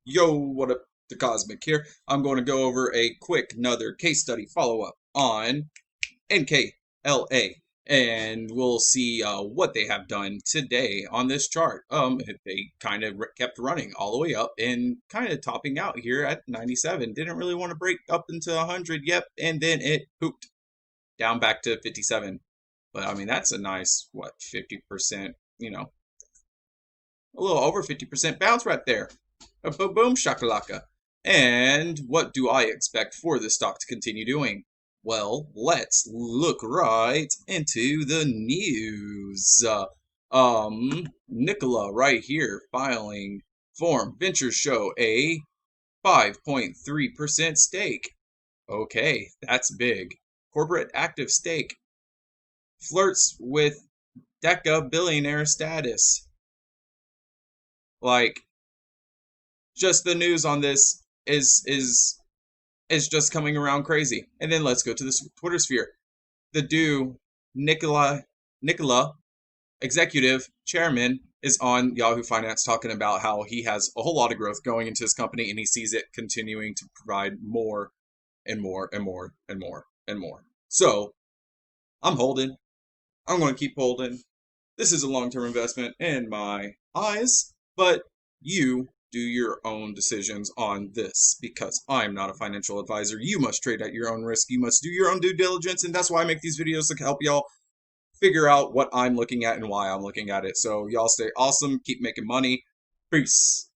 Yo, what up? The Cosmic here. I'm going to go over a quick another case study follow-up on NKLA, and we'll see what they have done today on this chart. They kind of kept running all the way up and kind of topping out here at 97. Didn't really want to break up into 100, yep, and then it pooped down back to 57. But I mean, that's a nice, what, 50%, a little over 50% bounce right there. A boom shakalaka. And what do I expect for this stock to continue doing? Well, let's look right into the news. Nikola right here filing Form Ventures show a 5.3% stake. Okay, that's big. Corporate active stake flirts with Deca billionaire status. Like, just the news on this is just coming around crazy. And then let's go to the Twitter sphere. The Nikola, executive chairman, is on Yahoo Finance talking about how he has a whole lot of growth going into his company and he sees it continuing to provide more and more and more and more and more. So I'm holding. I'm going to keep holding. This is a long-term investment in my eyes, but you do your own decisions on this because I'm not a financial advisor. You must trade at your own risk. You must do your own due diligence, and that's why I make these videos to help y'all figure out what I'm looking at and why I'm looking at it. So y'all stay awesome, keep making money. Peace.